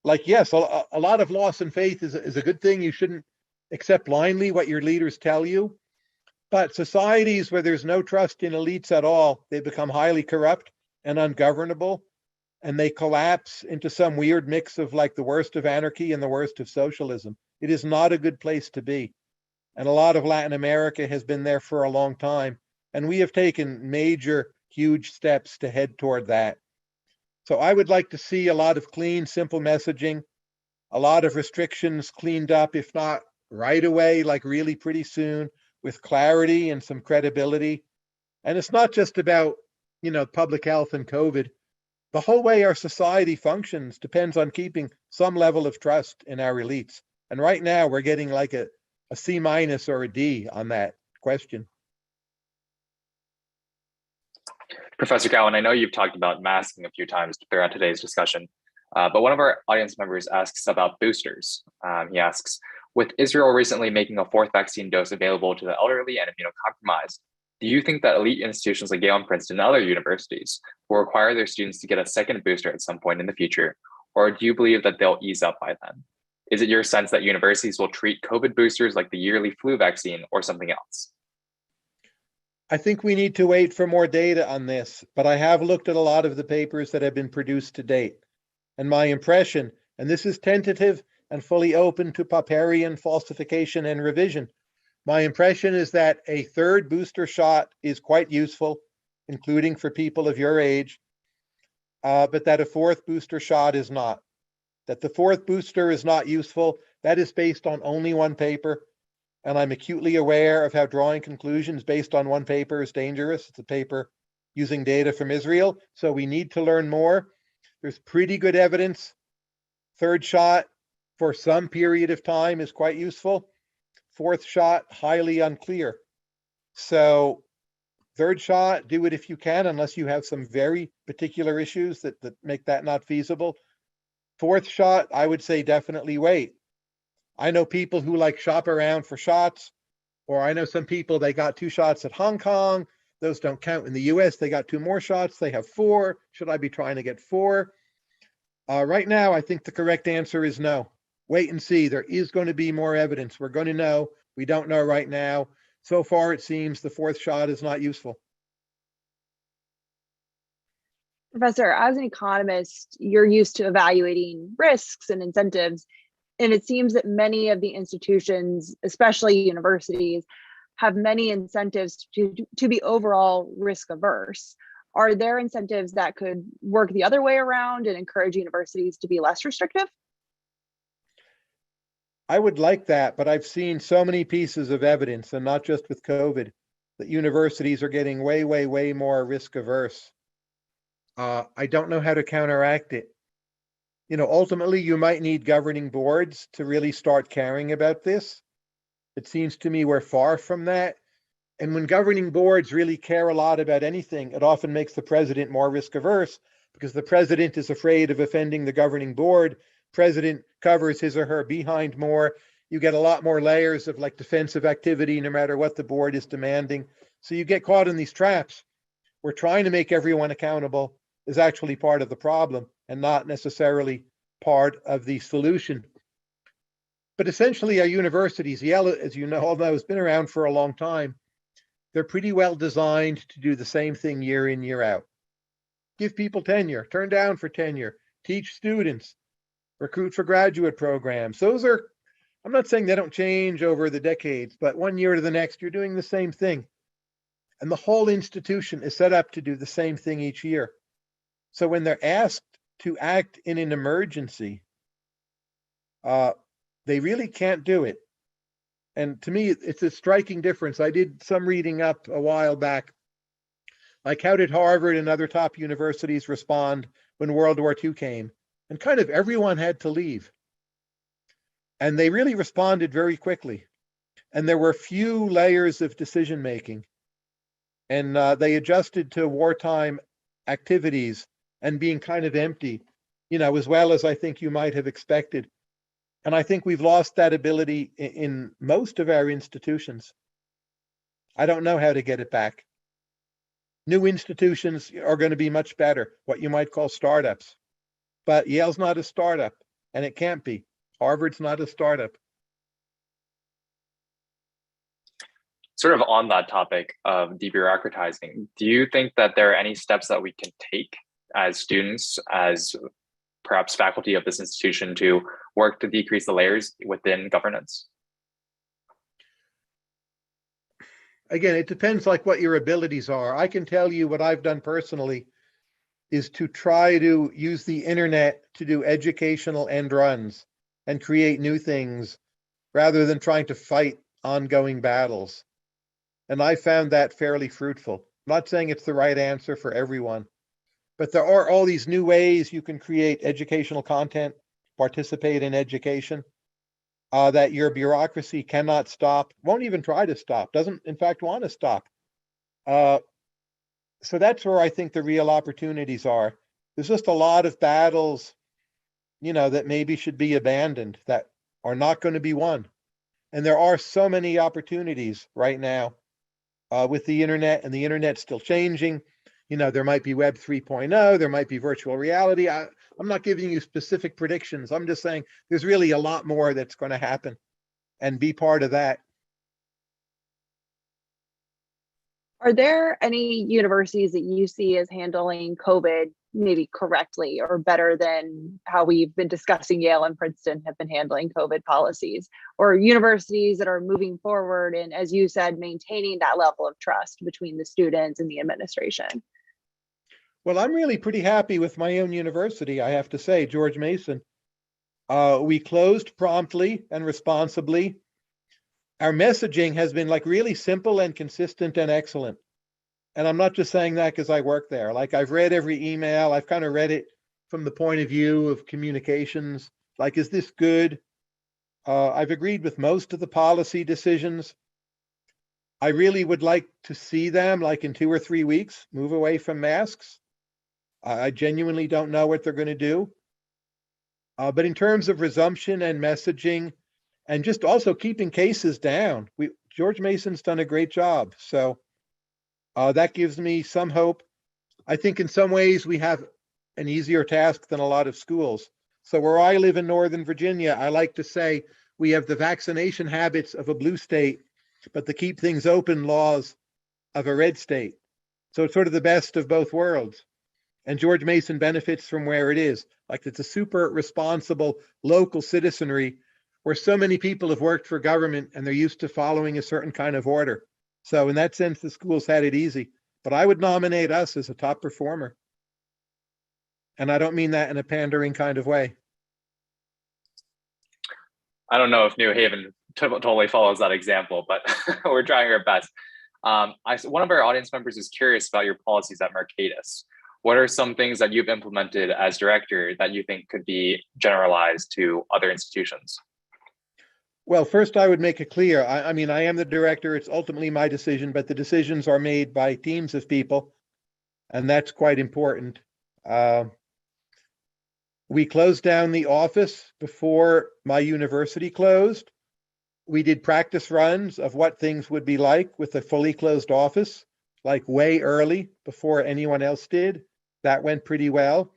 like, yes, a lot of loss in faith is a good thing. You shouldn't accept blindly what your leaders tell you. But societies where there's no trust in elites at all, they become highly corrupt and ungovernable, and they collapse into some weird mix of like the worst of anarchy and the worst of socialism. It is not a good place to be. And a lot of Latin America has been there for a long time. And we have taken major, huge steps to head toward that. So I would like to see a lot of clean, simple messaging, a lot of restrictions cleaned up, if not right away, like really pretty soon, with clarity and some credibility. And it's not just about, public health and COVID. The whole way our society functions depends on keeping some level of trust in our elites. And right now we're getting like a C- or a D on that question. Professor Cowan, I know you've talked about masking a few times throughout today's discussion, but one of our audience members asks about boosters. He asks, with Israel recently making a fourth vaccine dose available to the elderly and immunocompromised, do you think that elite institutions like Yale and Princeton and other universities will require their students to get a second booster at some point in the future? Or do you believe that they'll ease up by then? Is it your sense that universities will treat COVID boosters like the yearly flu vaccine or something else? I think we need to wait for more data on this, but I have looked at a lot of the papers that have been produced to date. And my impression, and this is tentative and fully open to Popperian falsification and revision, my impression is that a third booster shot is quite useful, including for people of your age, but that a fourth booster shot is not. That the fourth booster is not useful, that is based on only one paper. And I'm acutely aware of how drawing conclusions based on one paper is dangerous. It's a paper using data from Israel. So we need to learn more. There's pretty good evidence. Third shot for some period of time is quite useful. Fourth shot, highly unclear. So third shot, do it if you can, unless you have some very particular issues that make that not feasible. Fourth shot, I would say definitely wait. I know people who like shop around for shots, or I know some people, they got 2 shots at Hong Kong. Those don't count in the US. They got 2 more shots. They have 4. Should I be trying to get 4? Right now, I think the correct answer is no. Wait and see. There is going to be more evidence. We're going to know. We don't know right now. So far, it seems the fourth shot is not useful. Professor, as an economist, you're used to evaluating risks and incentives. And it seems that many of the institutions, especially universities, have many incentives to be overall risk averse. Are there incentives that could work the other way around and encourage universities to be less restrictive? I would like that, but I've seen so many pieces of evidence, and not just with COVID, that universities are getting way, way, way more risk averse. I don't know how to counteract it. Ultimately, you might need governing boards to really start caring about this. It seems to me we're far from that. And when governing boards really care a lot about anything, it often makes the president more risk averse because the president is afraid of offending the governing board. President covers his or her behind more. You get a lot more layers of like defensive activity, no matter what the board is demanding. So you get caught in these traps where trying to make everyone accountable is actually part of the problem and not necessarily part of the solution. But essentially, our universities, Yale, as you know, although has been around for a long time, they're pretty well designed to do the same thing year in, year out. Give people tenure, turn down for tenure, teach students, recruit for graduate programs. Those are, I'm not saying they don't change over the decades, but one year to the next, you're doing the same thing. And the whole institution is set up to do the same thing each year. So when they're asked to act in an emergency, they really can't do it. And to me, it's a striking difference. I did some reading up a while back. Like, how did Harvard and other top universities respond when World War II came? And kind of everyone had to leave. And they really responded very quickly. And there were few layers of decision making. And they adjusted to wartime activities and being kind of empty, as well as I think you might have expected. And I think we've lost that ability in most of our institutions. I don't know how to get it back. New institutions are going to be much better, what you might call startups. But Yale's not a startup, and it can't be. Harvard's not a startup. Sort of on that topic of debureaucratizing, do you think that there are any steps that we can take as students, as perhaps faculty of this institution, to work to decrease the layers within governance? Again, it depends like what your abilities are. I can tell you what I've done personally is to try to use the internet to do educational end runs and create new things rather than trying to fight ongoing battles. And I found that fairly fruitful. I'm not saying it's the right answer for everyone, but there are all these new ways you can create educational content, participate in education, that your bureaucracy cannot stop, won't even try to stop, doesn't in fact want to stop. So that's where I think the real opportunities are. There's just a lot of battles, that maybe should be abandoned, that are not going to be won. And there are so many opportunities right now with the internet, and the internet's still changing. There might be Web 3.0, there might be virtual reality. I'm not giving you specific predictions. I'm just saying there's really a lot more that's going to happen, and be part of that. Are there any universities that you see as handling COVID maybe correctly or better than how we've been discussing Yale and Princeton have been handling COVID policies, or universities that are moving forward and, as you said, maintaining that level of trust between the students and the administration? Well, I'm really pretty happy with my own university, I have to say, George Mason. We closed promptly and responsibly. Our messaging has been like really simple and consistent and excellent. And I'm not just saying that because I work there. Like, I've read every email. I've kind of read it from the point of view of communications. Like, is this good? I've agreed with most of the policy decisions. I really would like to see them, like in 2 or 3 weeks, move away from masks. I genuinely don't know what they're going to do. But in terms of resumption and messaging, and just also keeping cases down, George Mason's done a great job. So that gives me some hope. I think in some ways we have an easier task than a lot of schools. So where I live in Northern Virginia, I like to say we have the vaccination habits of a blue state, but the keep things open laws of a red state. So it's sort of the best of both worlds. And George Mason benefits from where it is. Like, it's a super responsible local citizenry where so many people have worked for government and they're used to following a certain kind of order. So in that sense, the schools had it easy. But I would nominate us as a top performer. And I don't mean that in a pandering kind of way. I don't know if New Haven totally follows that example, but we're trying our best. One of our audience members is curious about your policies at Mercatus. What are some things that you've implemented as director that you think could be generalized to other institutions? Well, first, I would make it clear. I mean, I am the director. It's ultimately my decision, but the decisions are made by teams of people, and that's quite important. We closed down the office before my university closed. We did practice runs of what things would be like with a fully closed office, like way early before anyone else did. That went pretty well.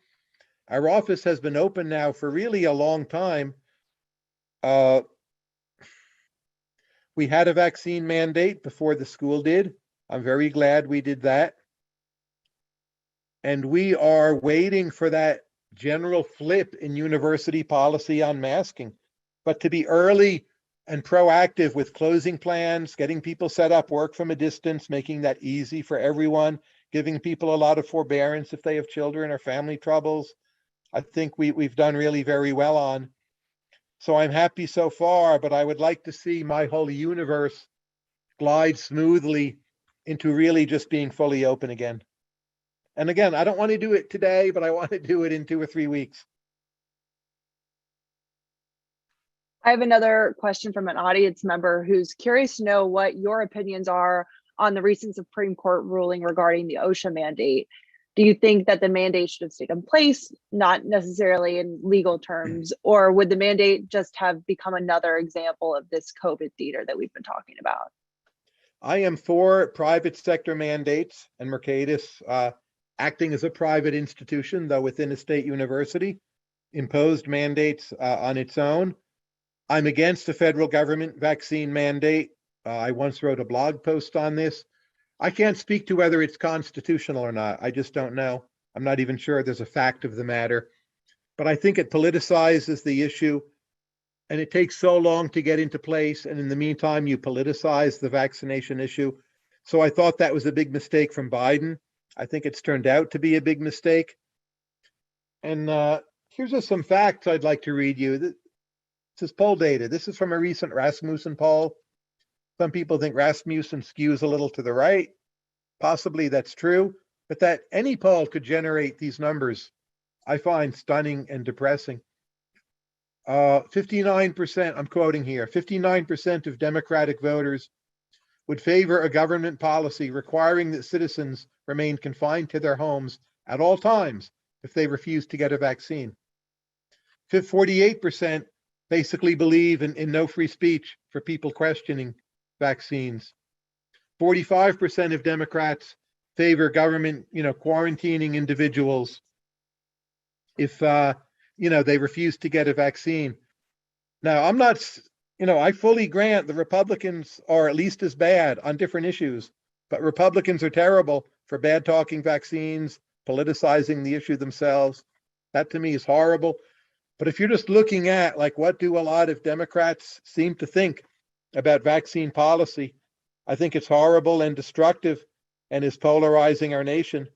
Our office has been open now for really a long time. We had a vaccine mandate before the school did. I'm very glad we did that. And we are waiting for that general flip in university policy on masking. But to be early and proactive with closing plans, getting people set up, work from a distance, making that easy for everyone, giving people a lot of forbearance if they have children or family troubles, I think we've done really very well on. So I'm happy so far, but I would like to see my whole universe glide smoothly into really just being fully open again. And again, I don't want to do it today, but I want to do it in 2 or 3 weeks. I have another question from an audience member who's curious to know what your opinions are on the recent Supreme Court ruling regarding the OSHA mandate. Do you think that the mandate should have stayed in place, not necessarily in legal terms, or would the mandate just have become another example of this COVID theater that we've been talking about? I am for private sector mandates, and Mercatus, acting as a private institution, though within a state university, imposed mandates on its own. I'm against the federal government vaccine mandate. I once wrote a blog post on this. I can't speak to whether it's constitutional or not. I just don't know. I'm not even sure there's a fact of the matter. But I think it politicizes the issue, and it takes so long to get into place. And in the meantime, you politicize the vaccination issue. So I thought that was a big mistake from Biden. I think it's turned out to be a big mistake. And here's just some facts I'd like to read you. This is poll data. This is from a recent Rasmussen poll. Some people think Rasmussen skews a little to the right. Possibly that's true, but that any poll could generate these numbers, I find stunning and depressing. 59%, I'm quoting here, 59% of Democratic voters would favor a government policy requiring that citizens remain confined to their homes at all times if they refuse to get a vaccine. 48% basically believe in no free speech for people questioning vaccines. 45% of Democrats favor government, quarantining individuals if, they refuse to get a vaccine. Now, I'm not, I fully grant the Republicans are at least as bad on different issues, but Republicans are terrible for bad talking vaccines, politicizing the issue themselves. That to me is horrible. But if you're just looking at what do a lot of Democrats seem to think about vaccine policy, I think it's horrible and destructive and is polarizing our nation,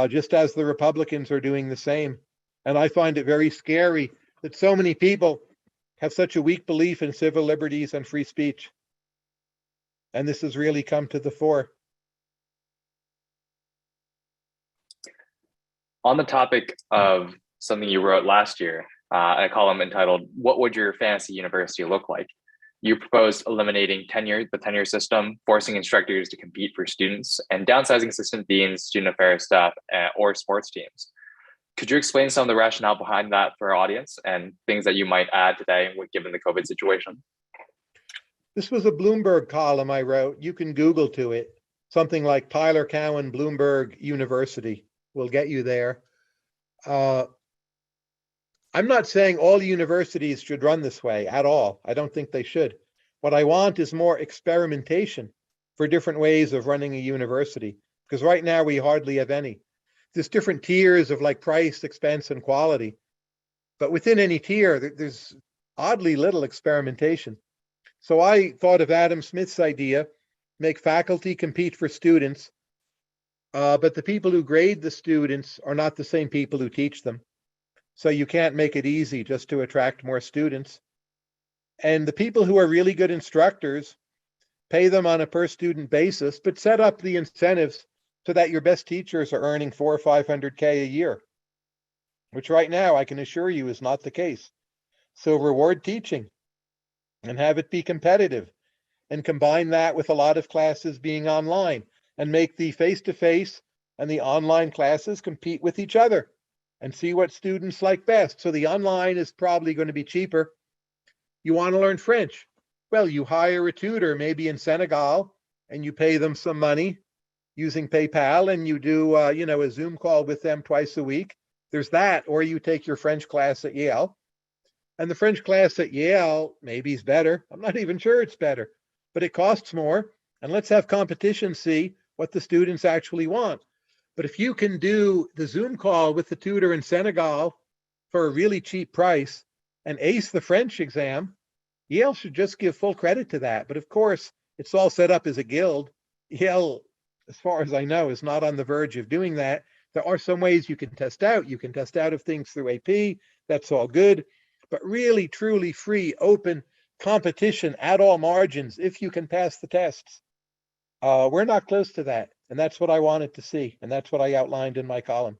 just as the Republicans are doing the same. And I find it very scary that so many people have such a weak belief in civil liberties and free speech. And this has really come to the fore. On the topic of something you wrote last year, a column entitled, "What Would Your Fantasy University Look Like?" You proposed eliminating the tenure system, forcing instructors to compete for students, and downsizing assistant deans, student affairs staff, or sports teams. Could you explain some of the rationale behind that for our audience and things that you might add today given the COVID situation? This was a Bloomberg column I wrote. You can Google to it. Something like Tyler Cowen, Bloomberg University will get you there. I'm not saying all universities should run this way at all. I don't think they should. What I want is more experimentation for different ways of running a university, because right now we hardly have any. There's different tiers of price, expense, and quality. But within any tier, there's oddly little experimentation. So I thought of Adam Smith's idea, make faculty compete for students, but the people who grade the students are not the same people who teach them. So you can't make it easy just to attract more students. And the people who are really good instructors pay them on a per student basis, but set up the incentives so that your best teachers are earning 400 or 500K a year, which right now I can assure you is not the case. So reward teaching and have it be competitive, and combine that with a lot of classes being online, and make the face-to-face and the online classes compete with each other and see what students like best. So the online is probably going to be cheaper. You want to learn French? Well, you hire a tutor, maybe in Senegal, and you pay them some money using PayPal, and you do, a Zoom call with them twice a week. There's that, or you take your French class at Yale. And the French class at Yale maybe is better. I'm not even sure it's better, but it costs more. And let's have competition see what the students actually want. But if you can do the Zoom call with the tutor in Senegal for a really cheap price and ace the French exam, Yale should just give full credit to that. But of course, it's all set up as a guild. Yale, as far as I know, is not on the verge of doing that. There are some ways you can test out. You can test out of things through AP. That's all good. But really, truly free, open competition at all margins, if you can pass the tests. We're not close to that. And that's what I wanted to see. And that's what I outlined in my column.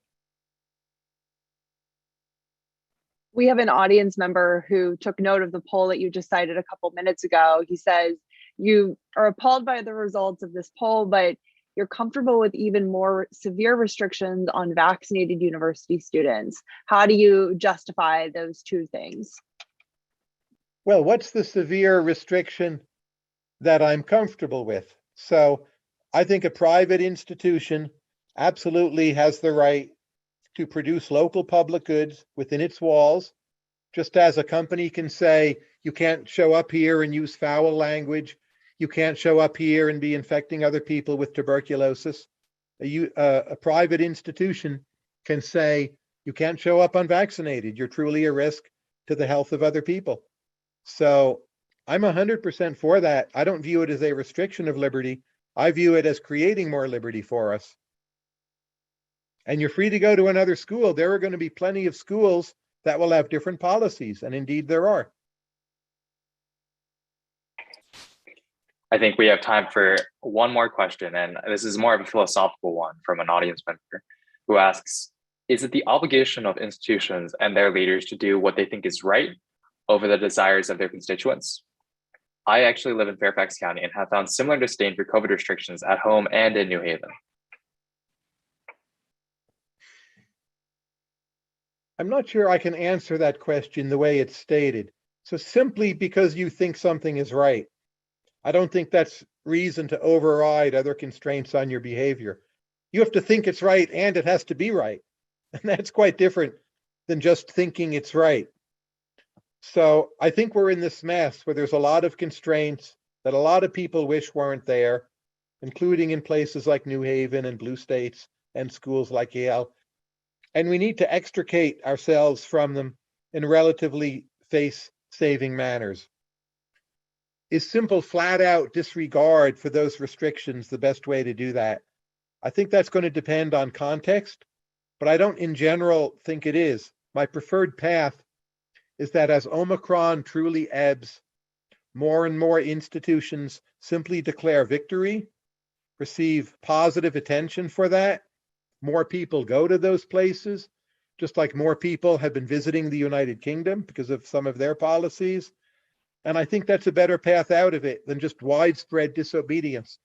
We have an audience member who took note of the poll that you just cited a couple minutes ago. He says, you are appalled by the results of this poll, but you're comfortable with even more severe restrictions on vaccinated university students. How do you justify those two things? Well, what's the severe restriction that I'm comfortable with? So I think a private institution absolutely has the right to produce local public goods within its walls, just as a company can say, you can't show up here and use foul language. You can't show up here and be infecting other people with tuberculosis. A private institution can say, you can't show up unvaccinated. You're truly a risk to the health of other people. So I'm 100% for that. I don't view it as a restriction of liberty. I view it as creating more liberty for us. And you're free to go to another school. There are going to be plenty of schools that will have different policies, and indeed there are. I think we have time for one more question, and this is more of a philosophical one from an audience member who asks, is it the obligation of institutions and their leaders to do what they think is right over the desires of their constituents? I actually live in Fairfax County and have found similar disdain for COVID restrictions at home and in New Haven. I'm not sure I can answer that question the way it's stated. So simply because you think something is right, I don't think that's reason to override other constraints on your behavior. You have to think it's right and it has to be right. And that's quite different than just thinking it's right. So I think we're in this mess where there's a lot of constraints that a lot of people wish weren't there, including in places like New Haven and blue states and schools like Yale. And we need to extricate ourselves from them in relatively face-saving manners. Is simple, flat-out disregard for those restrictions the best way to do that? I think that's going to depend on context, but I don't in general think it is. My preferred path is that as Omicron truly ebbs, more and more institutions simply declare victory, receive positive attention for that. More people go to those places, just like more people have been visiting the United Kingdom because of some of their policies. And I think that's a better path out of it than just widespread disobedience.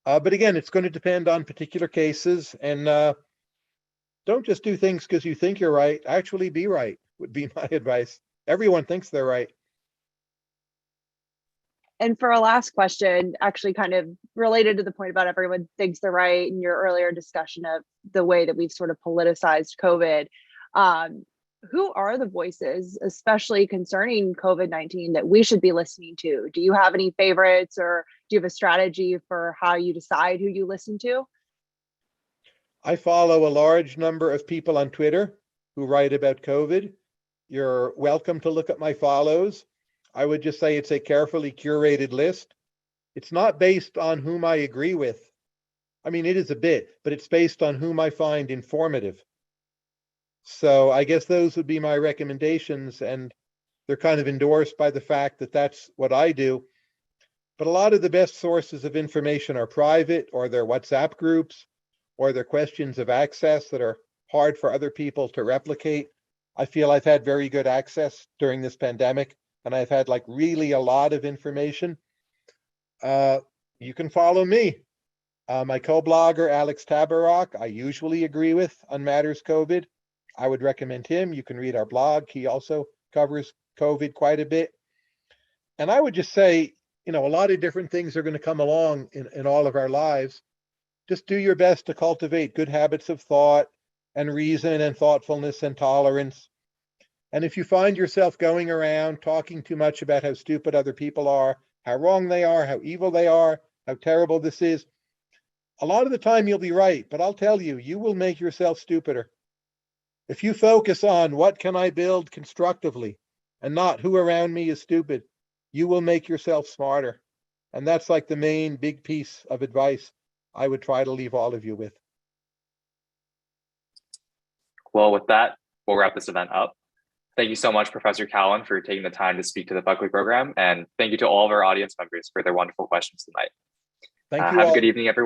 But again, it's going to depend on particular cases, and don't just do things because you think you're right. Actually be right would be my advice. Everyone thinks they're right. And for a last question, actually kind of related to the point about everyone thinks they're right, and your earlier discussion of the way that we've sort of politicized COVID, who are the voices, especially concerning COVID-19, that we should be listening to? Do you have any favorites, or do you have a strategy for how you decide who you listen to? I follow a large number of people on Twitter who write about COVID. You're welcome to look at my follows. I would just say it's a carefully curated list. It's not based on whom I agree with. I mean, it is a bit, but it's based on whom I find informative. So I guess those would be my recommendations, and they're kind of endorsed by the fact that that's what I do. but a lot of the best sources of information are private, or they're WhatsApp groups, or they're questions of access that are hard for other people to replicate. I feel I've had very good access during this pandemic, and I've had like really a lot of information. You can follow me. My co-blogger, Alex Tabarrok, I usually agree with on matters COVID. I would recommend him. You can read our blog. He also covers COVID quite a bit. And I would just say, a lot of different things are going to come along in all of our lives. Just do your best to cultivate good habits of thought and reason and thoughtfulness and tolerance. And if you find yourself going around talking too much about how stupid other people are, how wrong they are, how evil they are, how terrible this is, a lot of the time you'll be right, but I'll tell you, you will make yourself stupider. If you focus on what can I build constructively and not who around me is stupid, you will make yourself smarter. And that's like the main big piece of advice I would try to leave all of you with. Well, with that, we'll wrap this event up. Thank you so much, Professor Cowan, for taking the time to speak to the Buckley program. And thank you to all of our audience members for their wonderful questions tonight. Thank you Have all. a good evening, everyone.